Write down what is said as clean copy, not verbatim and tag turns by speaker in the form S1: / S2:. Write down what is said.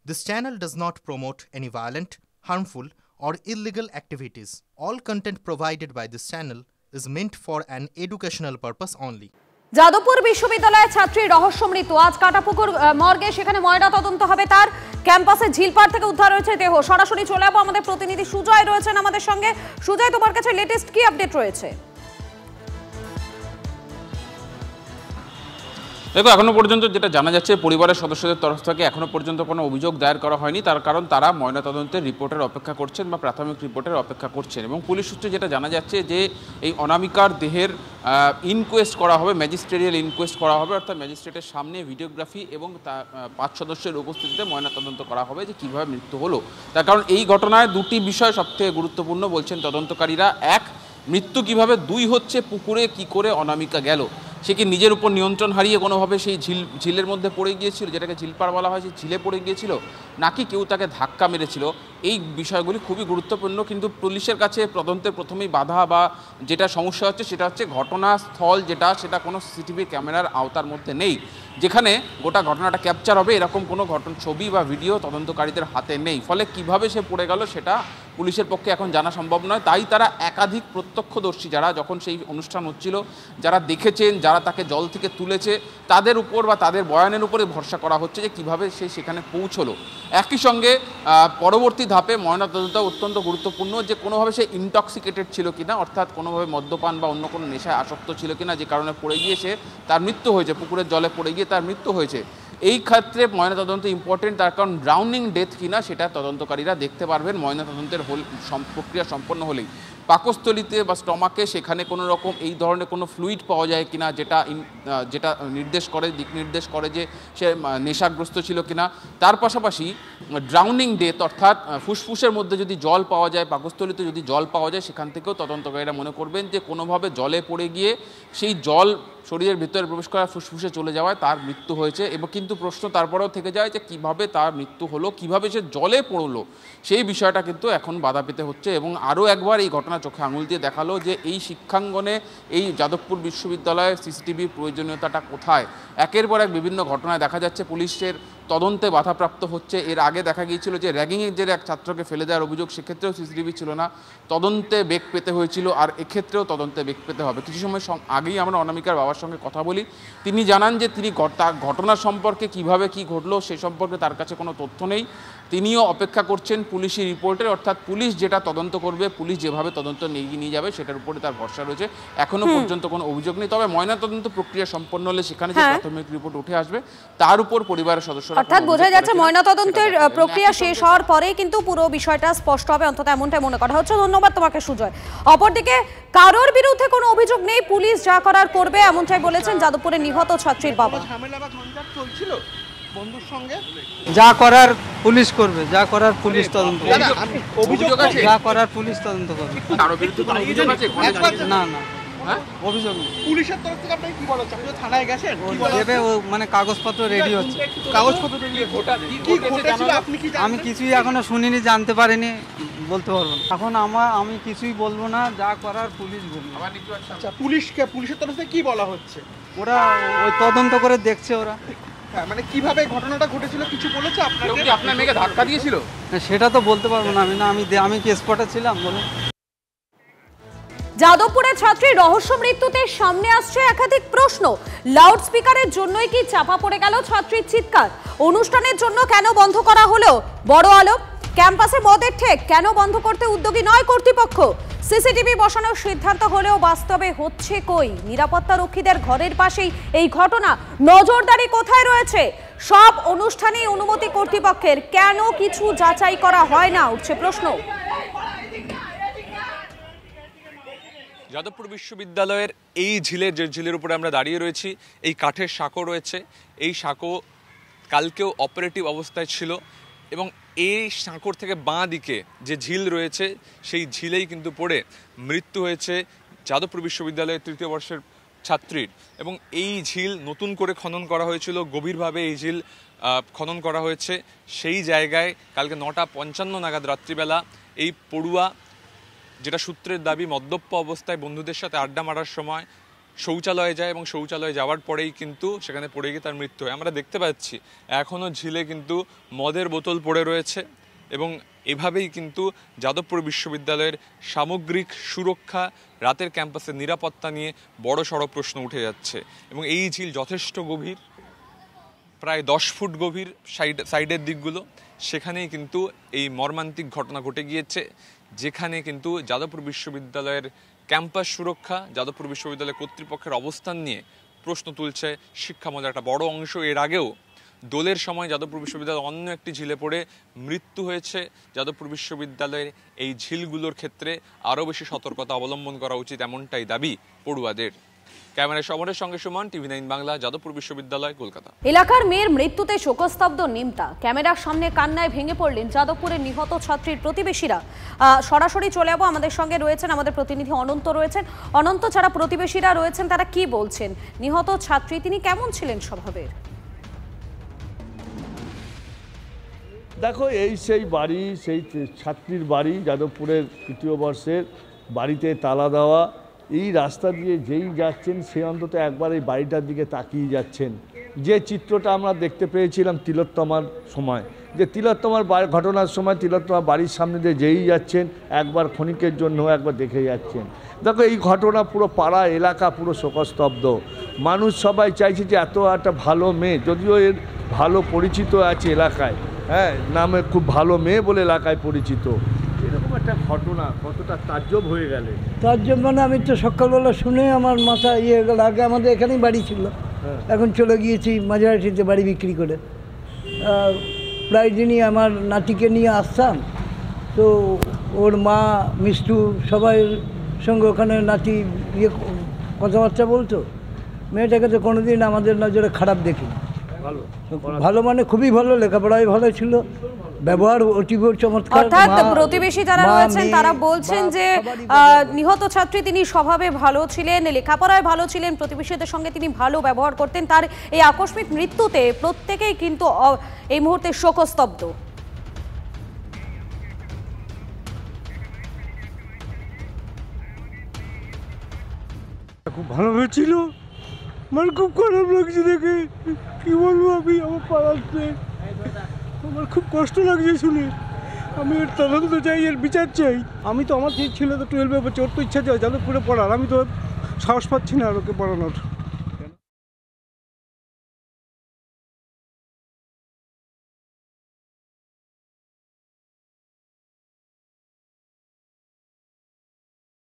S1: This channel does not promote any violent, harmful, or illegal activities. All content provided by this channel is meant for an educational purpose only.
S2: Jadavpur বিশ্ববিদ্যালয়ের ছাত্রীর রহস্য মৃত্যু আজ কাটাপুকুর মর্গে সেখানে ময়না তদন্ত হবে তার ক্যাম্পাসে ঝিলপাড় থেকে উদ্ধার হয়েছে দেহ সরাসরি চলে যাবো আমাদের প্রতিনিধি সুজয় রয়েছেন আমাদের সঙ্গে সুজয় তোমার কাছে লেটেস্ট কি আপডেট রয়েছে
S3: দেখো এখনো পর্যন্ত যেটা জানা যাচ্ছে পরিবারের সদস্যদের তরফ থেকে এখনো পর্যন্ত কোনো অভিযোগ দায়ের করা হয়নি তার কারণ তারা ময়নাতদন্তের রিপোর্টের অপেক্ষা করছেন বা প্রাথমিক রিপোর্টের অপেক্ষা করছেন এবং পুলিশ সূত্রে যেটা জানা যাচ্ছে যে এই অনামিকার দেহের ইনকোয়েস্ট করা হবে ম্যাজিস্ট্রেরিয়াল ইনকোয়েস্ট করা হবে অর্থাৎ ম্যাজিস্ট্রেটের সামনে ভিডিওগ্রাফি এবং 5 সদস্যের উপস্থিতিতে ময়নাতদন্ত করা হবে যে কীভাবে মৃত্যু হলো তার কারণ এই ঘটনায় দুটি বিষয় সবথেকে গুরুত্বপূর্ণ বলছেন তদন্তকারীরা এক মৃত্যু কিভাবে দুই হচ্ছে পুকুরে কি করে অনামিকা গেল সে কি নিজের উপর নিয়ন্ত্রণ হারিয়ে কোনোভাবে সেই ঝিলের মধ্যে পড়ে গিয়েছিল যেটাকে ঝিলপাড় বলা হয় সেই ঝিলে পড়ে গিয়েছিল নাকি কেউ তাকে ধাক্কা মেরেছিল এই বিষয়গুলি খুবই গুরুত্বপূর্ণ কিন্তু পুলিশের কাছে তদন্তের প্রথমেই বাধা বা যেটা সমস্যা হচ্ছে সেটা হচ্ছে ঘটনাস্থল সেটা কোনো সিসিটিভি ক্যামেরার আওতার মধ্যে নেই যেখানে গোটা ঘটনাটা ক্যাপচার হবে এরকম কোনো ছবি বা ভিডিও তদন্তকারীদের হাতে নেই ফলে কিভাবে সে পড়ে গেল সেটা পুলিশের পক্ষে এখন জানা সম্ভব নয় তাই তারা একাধিক প্রত্যক্ষদর্শী যারা যখন সেই অনুষ্ঠান হচ্ছিল যারা দেখেছেন যারা তাকে জল থেকে তুলেছে তাদের উপর বা তাদের বয়ানের উপরে ভরসা করা হচ্ছে যে কীভাবে সে সেখানে পৌঁছলো একই সঙ্গে পরবর্তী ধাপে ময়নাতদন্ত অত্যন্ত গুরুত্বপূর্ণ যে কোনোভাবে সে ইনটক্সিকেটেড ছিল কিনা অর্থাৎ কোনোভাবে মদ্যপান বা অন্য কোনো নেশায় আসক্ত ছিল কিনা যে কারণে পড়ে গিয়ে সে তার মৃত্যু হয়েছে পুকুরের জলে পড়ে গিয়ে তার মৃত্যু হয়েছে এই ক্ষেত্রে ময়নাতদন্ত ইম্পর্টেন্ট তার কারণ ড্রাউনিং ডেথ কিনা সেটা তদন্তকারীরা দেখতে পারবেন ময়নাতদন্তের প্রক্রিয়া সম্পন্ন হলেই পাকস্থলিতে বা স্টমাকে সেখানে কোনো রকম এই ধরনের কোনো ফ্লুইড পাওয়া যায় কিনা যেটা দিক নির্দেশ করে যে সে নেশাগ্রস্ত ছিল কিনা তার পাশাপাশি ড্রাউনিং ডেথ অর্থাৎ ফুসফুসের মধ্যে যদি জল পাওয়া যায় পাকস্থলিতে যদি জল পাওয়া যায় সেখান থেকেও তদন্তকারীরা মনে করবেন যে কোনোভাবে জলে পড়ে গিয়ে সেই জল শরীরের ভিতরে প্রবেশ করা ফুসফুসে চলে যাওয়ায় তার মৃত্যু হয়েছে এবং কিন্তু প্রশ্ন তারপরেও থেকে যায় যে কিভাবে তার মৃত্যু হলো কিভাবে সে জলে পড়লো সেই বিষয়টা কিন্তু এখন বাধা পেতে হচ্ছে এবং আরও একবার এই ঘটনা চোখে আঙুল দিয়ে দেখালো যে এই শিক্ষাঙ্গনে এই যাদবপুর বিশ্ববিদ্যালয়ের সিসিটিভির প্রয়োজনীয়তাটা কোথায় একের পর এক বিভিন্ন ঘটনায় দেখা যাচ্ছে পুলিশের তদন্তে বাধাপ্রাপ্ত হচ্ছে এর আগে দেখা গিয়েছিল যে র্যাগিংয়ের যে এক ছাত্রকে ফেলে দেওয়ার অভিযোগ সেক্ষেত্রেও সিসিটিভি ছিল না তদন্তে বেগ পেতে হয়েছিল আর এক্ষেত্রেও তদন্তে বেগ পেতে হবে কিছু সময় আগেই আমরা অনামিকার বাবার সঙ্গে কথা বলি তিনি জানান যে তিনি ঘটনা সম্পর্কে কিভাবে কি ঘটলো সে সম্পর্কে তার কাছে কোনো তথ্য নেই তিনিও অপেক্ষা করছেন পুলিশি রিপোর্টের অর্থাৎ পুলিশ যেটা তদন্ত করবে পুলিশ যেভাবে তদন্ত নিয়ে যাবে সেটার উপরে তার ভরসা রয়েছে এখনো পর্যন্ত কোনো অভিযোগ নেই তবে ময়নাতদন্ত প্রক্রিয়া সম্পন্ন হলে সেখানে যে প্রাথমিক রিপোর্ট উঠে আসবে তার উপর পরিবারের সদস্যরা
S2: অর্থাৎ বোঝা যাচ্ছে ময়নাতদন্তের প্রক্রিয়া শেষ হওয়ার পরেই কিন্তু পুরো বিষয়টা স্পষ্ট হবে অন্তত এমনটাই মনে করা হচ্ছে ধন্যবাদ তোমাকে সুজয় অপরদিকে কারোর বিরুদ্ধে কোনো অভিযোগ নেই পুলিশ যা করার করবে এমনটাই বলেছেন যাদবপুরের নিহত ছাত্রীর বাবা
S4: বন্ধুর সঙ্গে
S5: যা করার পুলিশ করবে যা করার পুলিশ তদন্ত যা করার পুলিশ তদন্ত করবে না না অভিযোগ
S4: পুলিশের তরফ থেকে আপনি কি বলছেন আপনি থানায় গেছেন
S5: দেবে মানে কাগজপত্র রেডি হচ্ছে
S4: কাগজপত্র কি ঘটেছিল আপনি কি
S5: আমি কিছুই এখনো শুনিনি জানতে পারিনি বলতে পারবো না এখন আমি কিছুই বলবো না যা করার পুলিশ বলবে
S4: আচ্ছা পুলিশের তরফ থেকে কি বলা হচ্ছে
S5: ওরা ওই তদন্ত করে দেখছে ওরা
S4: মানে কিভাবে ঘটনাটা ঘটেছিল কিছু বলেছে আপনাকে
S3: আপনার মেয়েকে ধাক্কা দিয়েছিল
S5: সেটা তো বলতে পারবো না আমি কি স্পটে ছিলাম বলুন
S2: যাদবপুরের ছাত্রীর রহস্য মৃত্যুতে সামনে আসছে একাধিক প্রশ্ন লাউড স্পিকারের জন্যই কি চাপা পড়ে গেল ছাত্রীর চিৎকার অনুষ্ঠানের জন্য কেন বন্ধ করা হলো বড় আলো ক্যাম্পাসে মদের ঠেক কেন বন্ধ করতে উদ্যোগী নয় কর্তৃপক্ষ সিসিটিভি বসানোর সিদ্ধান্ত হলেও বাস্তবে হচ্ছে কই নিরাপত্তা রক্ষীদের ঘরের পাশেই এই ঘটনা নজরদারি কোথায় রয়েছে সব অনুষ্ঠানেই অনুমতি কর্তৃপক্ষের কেন কিছু যাচাই করা হয় না উঠছে প্রশ্ন
S6: যাদবপুর বিশ্ববিদ্যালয়ের এই ঝিলের উপরে আমরা দাঁড়িয়ে রয়েছি এই কাঠের সাঁকো রয়েছে এই সাঁকো কালকেও অপারেটিভ অবস্থায় ছিল এবং এই সাঁকোর থেকে বাঁ দিকে যে ঝিল রয়েছে সেই ঝিলেই কিন্তু পড়ে মৃত্যু হয়েছে যাদবপুর বিশ্ববিদ্যালয়ের 3য় বর্ষের ছাত্রীর এবং এই ঝিল নতুন করে খনন করা হয়েছিল গভীরভাবে এই ঝিল খনন করা হয়েছে সেই জায়গায় কালকে 9:55 নাগাদ রাত্রিবেলা এই পড়ুয়া যেটা সূত্রের দাবি মদ্যপ অবস্থায় বন্ধুদের সাথে আড্ডা মারার সময় শৌচালয়ে যায় এবং শৌচালয়ে যাওয়ার পরেই কিন্তু সেখানে পড়ে গিয়ে তার মৃত্যু হয়। আমরা দেখতে পাচ্ছি এখনও ঝিলে কিন্তু মদের বোতল পড়ে রয়েছে এবং এভাবেই কিন্তু যাদবপুর বিশ্ববিদ্যালয়ের সামগ্রিক সুরক্ষা, রাতের ক্যাম্পাসের নিরাপত্তা নিয়ে বড়সড় প্রশ্ন উঠে যাচ্ছে। এবং এই ঝিল যথেষ্ট গভীর, প্রায় 10 ফুট গভীর সাইডের দিকগুলো, সেখানেই কিন্তু এই মর্মান্তিক ঘটনা ঘটে গিয়েছে, যেখানে কিন্তু যাদবপুর বিশ্ববিদ্যালয়ের ক্যাম্পাস সুরক্ষা, যাদবপুর বিশ্ববিদ্যালয় কর্তৃপক্ষের অবস্থান নিয়ে প্রশ্ন তুলছে শিক্ষা মহলের একটা বড় অংশ। এর আগেও দোলের সময় যাদবপুর বিশ্ববিদ্যালয়ের অন্য একটি ঝিলে পড়ে মৃত্যু হয়েছে। যাদবপুর বিশ্ববিদ্যালয়ের এই ঝিলগুলোর ক্ষেত্রে আরও বেশি সতর্কতা অবলম্বন করা উচিত, এমনটাই দাবি পড়ুয়াদের। ক্যামেরায় সমরের সঙ্গে সুমন, TV9 বাংলা, যাদবপুর বিশ্ববিদ্যালয়, কলকাতা।
S2: এলাকার মেয়ের মৃত্যুতে শোকস্তব্ধ নিমতা। ক্যামেরার সামনে কান্নায় ভেঙে পড়লেন যাদবপুরের নিহত ছাত্রীর প্রতিবেশীরা। সরাসরি চলে যাবো, আমাদের সঙ্গে রয়েছেন আমাদের প্রতিনিধি অনন্ত রয়েছেন। অনন্ত, যারা প্রতিবেশীরা রয়েছেন তারা কি বলছেন? নিহত ছাত্রী তিনি কেমন ছিলেন স্বভাবের?
S7: দেখো, এই সেই বাড়ি, সেই ছাত্রীর বাড়ি, যাদবপুরের তৃতীয় বর্ষের, বাড়িতে তালা দেওয়া। এই রাস্তা দিয়ে যেই যাচ্ছেন সে অন্তত একবার এই বাড়িটার দিকে তাকিয়ে যাচ্ছেন। যে চিত্রটা আমরা দেখতে পেয়েছিলাম তিলোত্তমার সময়, যে তিলোত্তমার ঘটনার সময় তিলোত্তমার বাড়ির সামনে দিয়ে যেই যাচ্ছেন একবার ক্ষণিকের জন্য একবার দেখে যাচ্ছেন। দেখো, এই ঘটনা পুরো পাড়া এলাকা পুরো শোকস্তব্ধ। মানুষ সবাই চাইছে যে এত একটা ভালো মেয়ে, যদিও এর ভালো পরিচিত আছে এলাকায়, হ্যাঁ, নামে খুব ভালো মেয়ে বলে এলাকায় পরিচিত, এরকম একটা ঘটনা কতটা তাজ্জব হয়ে গেলে।
S8: তাজ্জব মানে আমি তো সকালবেলা শুনে আমার মাথা ইয়ে গেল। আগে আমাদের এখানেই বাড়ি ছিল, এখন চলে গিয়েছি মাঝারিতে বাড়ি বিক্রি করে। প্রায় দিনই আমার নাতিকে নিয়ে আসতাম, তো ওর মা মিষ্টু সবাই সঙ্গে ওখানে নাতি ইয়ে কথাবার্তা বলতো। মেয়েটাকে তো কোনোদিন আমাদের নজরে খারাপ দেখিনি। ভালো মানে খুবই ভালো, লেখাপড়াই ভালো ছিল, ব্যবহার অতীব চমৎকার।
S2: অর্থাৎ প্রতিবেশী যারা রয়েছেন তারা বলছেন যে নিহত ছাত্রী তিনি স্বভাবে ভালো ছিলেন, লেখাপড়ায় ভালো ছিলেন, প্রতিবেশীদের সঙ্গে তিনি ভালো ব্যবহার করতেন। তার এই আকস্মিক মৃত্যুতে প্রত্যেকেই কিন্তু এই মুহূর্তে শোকস্তব্ধ।
S7: খুব ভালো হয়েছিল, আমার খুব খারাপ লাগছে দেখে, কি বলবো আমি। আমার পাড়াতে আমার খুব কষ্ট লাগছে শুনে। আমি এর তদন্ত চাই, এর বিচার চাই। আমি তো আমার ছিল তো 12-এ পড়ছে, ওর তো ইচ্ছা চাই যাদবপুরে পড়ার, আমি তো সাহস পাচ্ছি না আর ওকে পড়ানোর।